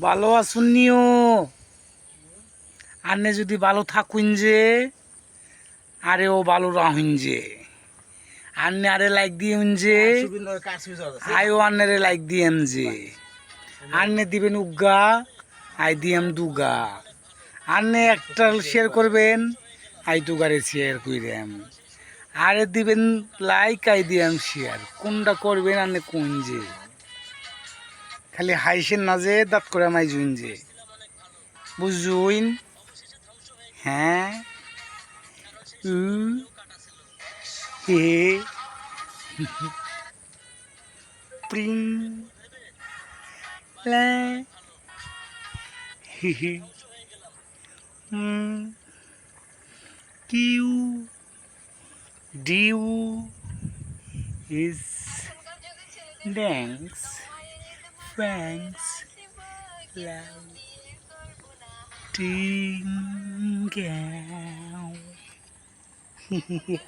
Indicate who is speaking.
Speaker 1: ভালো আসুননিও আনে যদি ভালো থাকুন যে আরে ও ভালো রাহুন যে আন্নে আরে লাইক দিউন যে আইও আন্নারে লাইক দিয়েম যে আন্নে দিবেন উগা আই দিয়েম দুগা আন্নে একটা শেয়ার করবেন আই দুগারে শেয়ার কইরাম আরে দিবেন লাইক আই দিয়াম শেয়ার কোনটা করবেন আন্নে কোন যে খালি হাইসেন না যে দাঁত করে মাই জুইন যে বুঝুইন হ্যাঁ উ হে প্রিং লা হি হি কিউ ডিউ is thanks thanks love ting